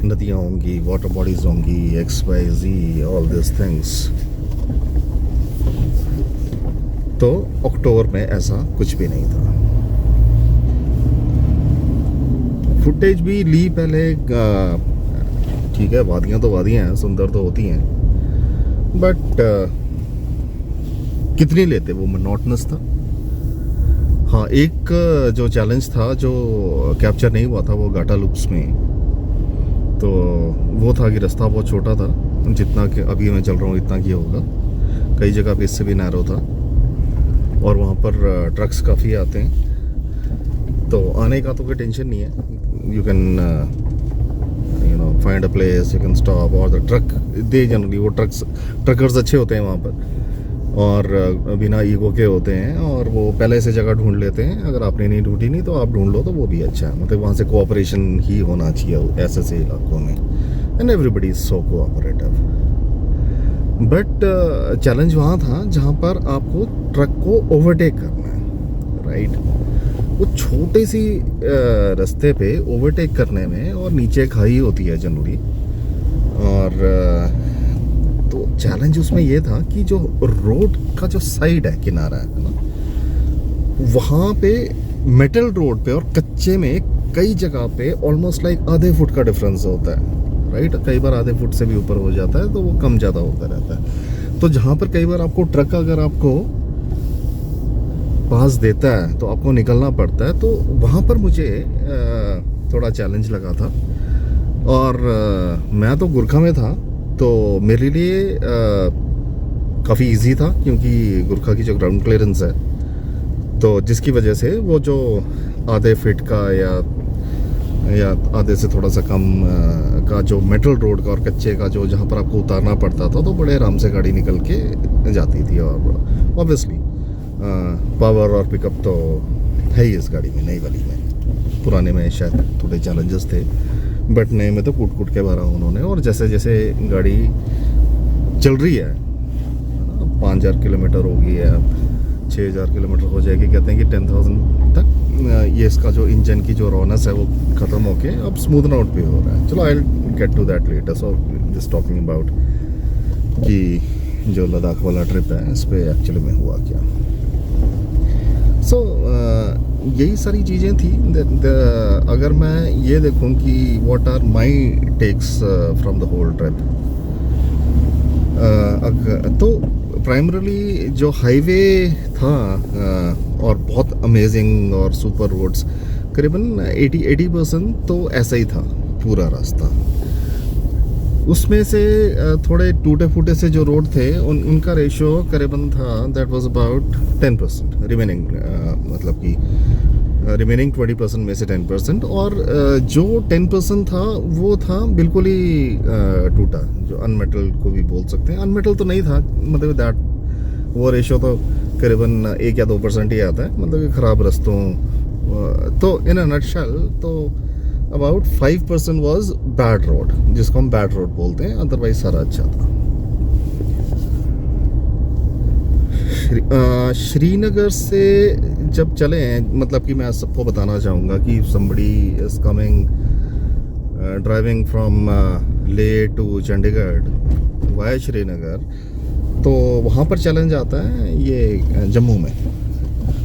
नदियाँ होंगी, वाटर बॉडीज होंगी, XYZ ऑल दिस थिंग्स, तो अक्टूबर में ऐसा कुछ भी नहीं था. फुटेज भी ली पहले, ठीक है, वादियाँ तो वादियाँ हैं, सुंदर तो होती हैं, बट कितनी लेते, वो मोनोटनस था. हाँ, एक जो चैलेंज था जो कैप्चर नहीं हुआ था वो घाटा लूप्स में, तो वो था कि रास्ता बहुत छोटा था, जितना कि अभी मैं चल रहा हूँ इतना की होगा, कई जगह पे इससे भी नैरो था, और वहाँ पर ट्रक्स काफ़ी आते हैं. तो आने का तो कोई टेंशन नहीं है, you can you know find a place, you can stop, और द ट्रक दे जनरली, वो ट्रकर्स अच्छे होते हैं वहाँ पर, और बिना ईगो के होते हैं, और वो पहले से जगह ढूंढ लेते हैं. अगर आपने नहीं ढूंढी नहीं तो आप ढूंढ लो, तो वो भी अच्छा है. मतलब वहाँ से कोऑपरेशन ही होना चाहिए ऐसे इलाकों में, and everybody is so cooperative. But challenge वहाँ था जहाँ पर आपको ट्रक को ओवरटेक करना है, राइट. वो छोटे सी रास्ते पे ओवरटेक करने में, और नीचे खाई होती है जनरली, और तो चैलेंज उसमें ये था कि जो रोड का जो साइड है, किनारा है ना, वहाँ पे मेटल रोड पे और कच्चे में कई जगह पे ऑलमोस्ट लाइक आधे फुट का डिफरेंस होता है, राइट. कई बार आधे फुट से भी ऊपर हो जाता है, तो वो कम ज़्यादा होता रहता है. तो जहाँ पर कई बार आपको ट्रक अगर आपको पास देता है तो आपको निकलना पड़ता है, तो वहाँ पर मुझे थोड़ा चैलेंज लगा था. और मैं तो गुरखा में था, तो मेरे लिए काफ़ी इजी था, क्योंकि गुरखा की जो ग्राउंड क्लियरेंस है, तो जिसकी वजह से वो जो आधे फीट का या आधे से थोड़ा सा कम का जो मेटल रोड का और कच्चे का जो जहाँ पर आपको उतारना पड़ता था, तो बड़े आराम से गाड़ी निकल के जाती थी. और ऑब्वियसली पावर और पिकअप तो है ही इस गाड़ी में, नई वाली में. पुराने में शायद थोड़े चैलेंजेस थे, बट नए में तो कूट कूट के भरा उन्होंने. और जैसे जैसे गाड़ी चल रही है, 5,000 किलोमीटर हो गई है, 6,000 किलोमीटर हो जाएगी, कहते हैं कि 10,000 तक ये इसका जो इंजन की जो रौनक है वो ख़त्म होके अब स्मूथन आउट भी हो रहा है. चलो, I will get to that later. So just talking about कि जो लद्दाख वाला ट्रिप है, इस पे एक्चुअली में हुआ क्या. सो यही सारी चीज़ें थी. अगर मैं ये देखूं कि what are my takes from the whole trip, तो प्राइमरली जो हाईवे था और बहुत अमेजिंग और सुपर रोड्स, करीबन 80% तो ऐसा ही था पूरा रास्ता. उसमें से थोड़े टूटे फूटे से जो रोड थे उनका रेशियो करीबन था, दैट वाज अबाउट 10% रिमेनिंग, मतलब कि रिमेनिंग 20% में से 10%, और जो 10% था वो था बिल्कुल ही टूटा, जो अनमेटल को भी बोल सकते हैं। अनमेटल तो नहीं था, मतलब दैट वो रेशो तो करीबन 1 या 2% ही आता है, मतलब कि ख़राब रास्तों। तो इन अ नटशेल तो अबाउट 5% वाज बैड रोड, जिसको हम बैड रोड बोलते हैं, अदरवाइज सारा अच्छा था। श्रीनगर से जब चले हैं, मतलब कि मैं सबको बताना चाहूँगा कि somebody is coming driving from ले टू चंडीगढ़ वाया श्रीनगर, तो वहाँ पर चैलेंज आता है ये जम्मू में,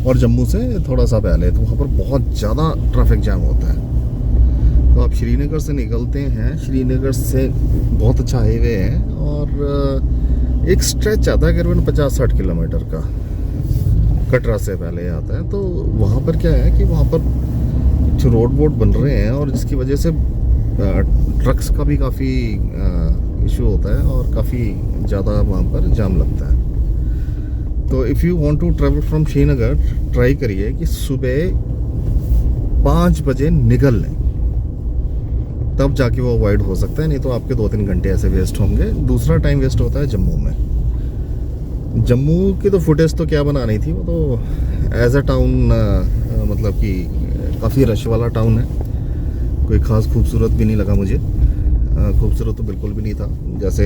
और जम्मू से थोड़ा सा पहले, तो वहाँ पर बहुत ज़्यादा ट्रैफिक जाम होता है। तो आप श्रीनगर से निकलते हैं, श्रीनगर से बहुत अच्छा हाईवे है, और एक स्ट्रेच आता है करीबन 50-60 किलोमीटर का, कटरा से पहले आता है। तो वहाँ पर क्या है कि वहाँ पर जो रोड वोड बन रहे हैं, और जिसकी वजह से ट्रक्स का भी काफ़ी इशू होता है, और काफ़ी ज़्यादा वहाँ पर जाम लगता है। तो if you want to travel from Srinagar, try करिए कि सुबह 5 बजे निकल लें, तब जाके वो अवॉइड हो सकता है, नहीं तो आपके 2-3 घंटे ऐसे वेस्ट होंगे। दूसरा टाइम वेस्ट होता है जम्मू में। जम्मू की तो फुटेज तो क्या बनानी थी, वो तो एज अ टाउन मतलब कि काफ़ी रश वाला टाउन है, कोई ख़ास खूबसूरत भी नहीं लगा मुझे। खूबसूरत तो बिल्कुल भी नहीं था, जैसे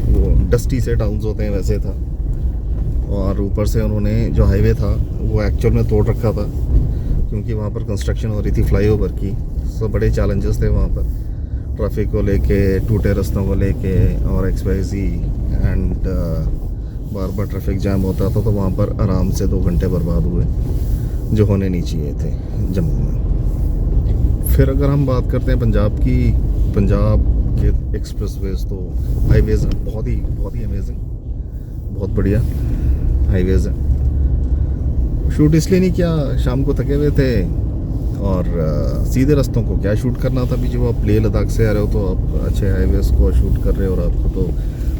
वो डस्टी से टाउन्स होते हैं वैसे था। और ऊपर से उन्होंने जो हाईवे था वो एक्चुअल में तोड़ रखा था, क्योंकि वहाँ पर कंस्ट्रक्शन हो रही थी फ्लाईओवर की। सो बड़े चैलेंजेस थे वहाँ पर, ट्रैफिक को लेके, टूटे रास्तों को लेके, और XYZ, and bar bar traffic jam होता था, तो वहाँ पर आराम से 2 घंटे बर्बाद हुए, जो होने नहीं चाहिए थे जम्मू में। फिर अगर हम बात करते हैं पंजाब की, पंजाब के एक्सप्रेसवेज तो हाईवेज़ हैं बहुत ही अमेजिंग, बहुत बढ़िया हाईवेज़ हैं। शूट इसलिए नहीं किया, शाम को थके हुए थे, और सीधे रास्तों को क्या शूट करना था। अभी जब आप लेह लद्दाख से आ रहे हो तो आप अच्छे हाईवेज़ को शूट कर रहे हो, और आपको तो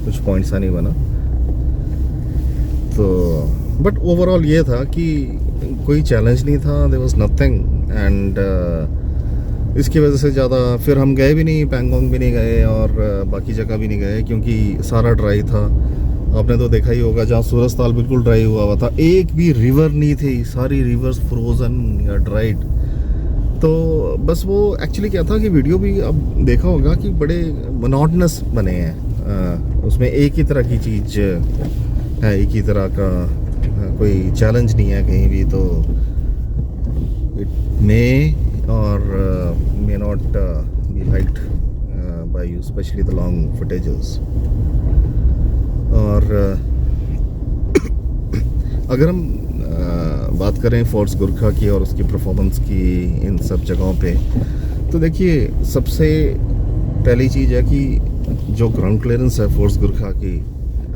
कुछ पॉइंट्स सा नहीं बना। तो बट ओवरऑल ये था कि कोई चैलेंज नहीं था, देयर वाज नथिंग, एंड इसकी वजह से ज़्यादा फिर हम गए भी नहीं, पैंगोंग भी नहीं गए, और बाकी जगह भी नहीं गए, क्योंकि सारा ड्राई था। आपने तो देखा ही होगा, जहाँ सूरजताल बिल्कुल ड्राई हुआ था, एक भी रिवर नहीं थी, सारी रिवर्स फ्रोज़न या ड्राइड। तो बस वो एक्चुअली क्या था कि वीडियो भी अब देखा होगा कि बड़े मोनोटनस बने हैं, उसमें एक ही तरह की चीज़ है, एक ही तरह का कोई चैलेंज नहीं है कहीं भी। तो इट मे और may not be liked by you, specially the long footages. और अगर हम बात करें फोर्स गुरखा की और उसकी परफॉर्मेंस की इन सब जगहों पे, तो देखिए सबसे पहली चीज़ है कि जो ग्राउंड क्लियरेंस है फोर्स गुरखा की,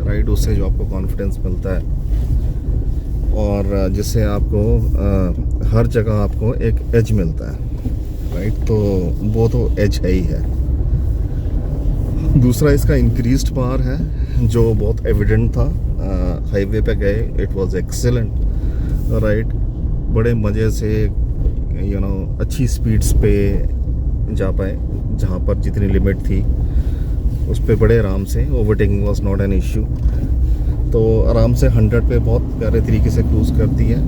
राइट, उससे जो आपको कॉन्फिडेंस मिलता है, और जिससे आपको हर जगह आपको एक एज मिलता है, राइट, तो वो तो एज है ही है। दूसरा इसका इंक्रीज्ड पावर है, जो बहुत एविडेंट था। हाईवे पे गए, इट वाज एक्सेलेंट, राइट, बड़े मज़े से अच्छी स्पीड्स पे जा पाए, जहाँ पर जितनी लिमिट थी उस पे बड़े आराम से, overtaking was not an issue. तो आराम से 100 पे बहुत प्यारे तरीके से क्रूज़ करती है,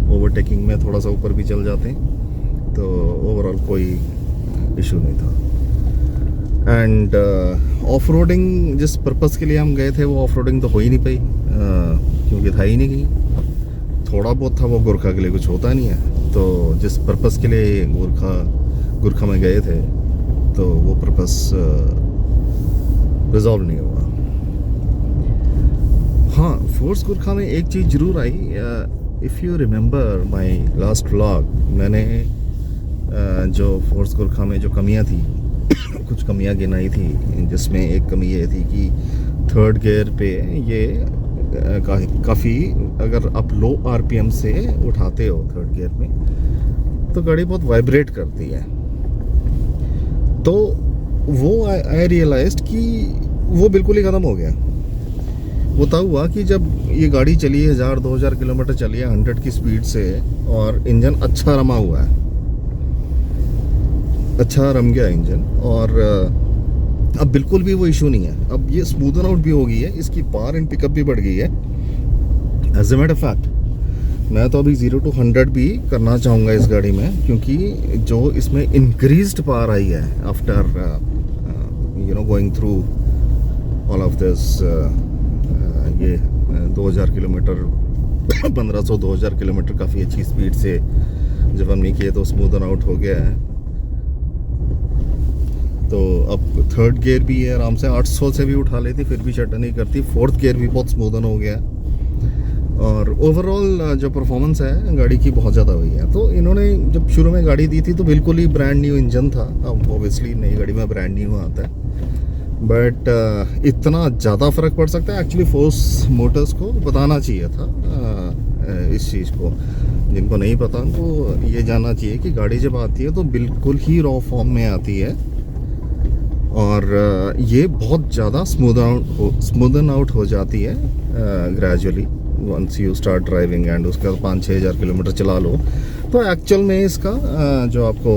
ओवरटेकिंग में थोड़ा सा ऊपर भी चल जाते हैं, तो ओवरऑल कोई इशू नहीं था। एंड ऑफ रोडिंग जिस पर्पज़ के लिए हम गए थे, वो ऑफ रोडिंग तो हो ही नहीं पाई, क्योंकि था ही नहीं कहीं। थोड़ा बहुत था, वो गुरखा के लिए कुछ होता नहीं है। तो जिस पर्पज़ के लिए गुरखा में गए थे, तो वो पर्पज़ रिजॉल्व नहीं हुआ। हाँ, फोर्स गुरखा में एक चीज़ ज़रूर आई। If you remember my last vlog, मैंने जो फोर्स गुरखा में जो कमियां थी कुछ कमियां गिनाई थी, जिसमें एक कमी ये थी कि 3rd गियर पे ये काफ़ी, अगर आप लो RPM से उठाते हो 3rd गियर में, तो गाड़ी बहुत वाइब्रेट करती है। तो वो आई रियलाइज्ड कि वो बिल्कुल ही ख़त्म हो गया। वो तब हुआ कि जब ये गाड़ी चली है 1000-2000 किलोमीटर चली है 100 की स्पीड से, और इंजन अच्छा रमा हुआ है, अच्छा रम गया इंजन, और अब बिल्कुल भी वो इशू नहीं है। अब ये स्मूदन आउट भी हो गई है, इसकी पावर एंड पिकअप भी बढ़ गई है। As a matter of fact मैं तो अभी 0 to 100 भी करना चाहूँगा इस गाड़ी में, क्योंकि जो इसमें इंक्रीज्ड पावर आई है after going through all of this, ये 2000 किलोमीटर 1500-2000 किलोमीटर काफ़ी अच्छी स्पीड से जब हमने किए तो स्मूदन आउट हो गया है। तो अब थर्ड गियर भी है, आराम से 800 से भी उठा लेती फिर भी शटर नहीं करती। फोर्थ गियर भी बहुत स्मूदन हो गया, और ओवरऑल जो परफॉर्मेंस है गाड़ी की बहुत ज़्यादा हुई है। तो इन्होंने जब शुरू में गाड़ी दी थी तो बिल्कुल ही ब्रांड न्यू इंजन था। अब ऑब्वियसली नई गाड़ी में ब्रांड न्यू आता है, बट इतना ज़्यादा फ़र्क पड़ सकता है। एक्चुअली फोर्स मोटर्स को बताना चाहिए था इस चीज़ को। जिनको नहीं पता उनको ये जानना चाहिए कि गाड़ी जब आती है तो बिल्कुल ही रॉ फॉर्म में आती है, और ये बहुत ज़्यादा स्मूदन आउट हो जाती है gradually once you start driving, and उसके बाद 5-6 हज़ार किलोमीटर चला लो तो एक्चुअल में इसका जो आपको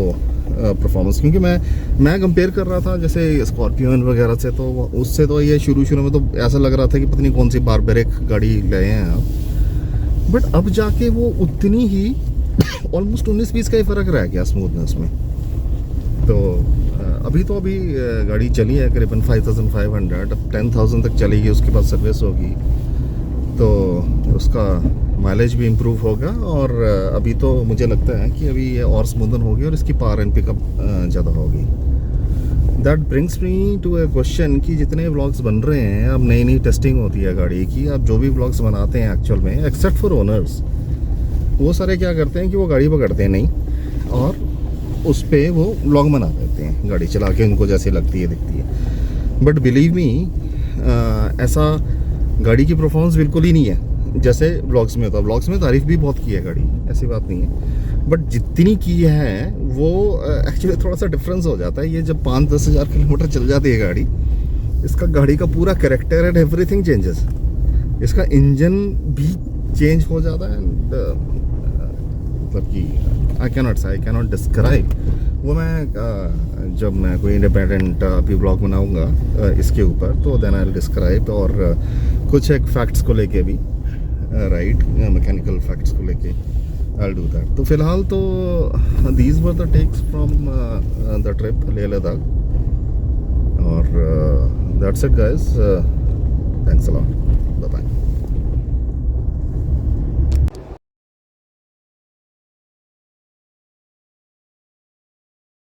परफॉर्मेंस, क्योंकि मैं कंपेयर कर रहा था जैसे स्कॉर्पियन वगैरह से, तो उससे तो ये शुरू में तो ऐसा लग रहा था कि पता नहीं कौन सी बारबेरिक गाड़ी ले हैं आप, बट अब जाके वो उतनी ही ऑलमोस्ट 19-20 का ही फ़र्क रह गया स्मूथनेस में। तो अभी गाड़ी चली है करीबन 5500, अब 10,000 तक चलेगी, उसके बाद सर्विस होगी तो उसका माइलेज भी इम्प्रूव होगा, और अभी तो मुझे लगता है कि अभी ये और स्मूदन होगी और इसकी पावर एंड पिकअप ज़्यादा होगी। That brings me to a question कि जितने व्लॉग्स बन रहे हैं, अब नई टेस्टिंग होती है गाड़ी की, अब जो भी व्लॉग्स बनाते हैं एक्चुअल में एक्सेप्ट फॉर ओनर्स, वो सारे क्या करते हैं कि वो गाड़ी पकड़ते हैं नहीं और उस पर वो व्लॉग बना देते हैं गाड़ी चला के, उनको जैसे लगती है दिखती है। बट बिलीव मी ऐसा गाड़ी की परफॉर्मेंस बिल्कुल ही नहीं है जैसे व्लॉग्स में होता है। व्लॉग्स में तारीफ भी बहुत की है गाड़ी, ऐसी बात नहीं है, बट जितनी की है वो एक्चुअली थोड़ा सा डिफरेंस हो जाता है। ये जब 5-10 हज़ार किलोमीटर चल जाती है गाड़ी, इसका गाड़ी का पूरा कैरेक्टर एंड एवरीथिंग चेंजेस। इसका इंजन भी चेंज हो जाता है, मतलब कि आई कैनॉट डिस्क्राइब वो। मैं जब मैं कोई इंडिपेंडेंट अभी ब्लॉग बनाऊंगा इसके ऊपर तो देन आई विल डिस्क्राइब, और कुछ एक फैक्ट्स को लेके भी, राइट, मैकेनिकल फैक्ट्स को लेके आई विल डू दैट। तो फिलहाल तो these were the takes from the trip Leh Ladakh, और that's it guys, thanks a lot, bye bye.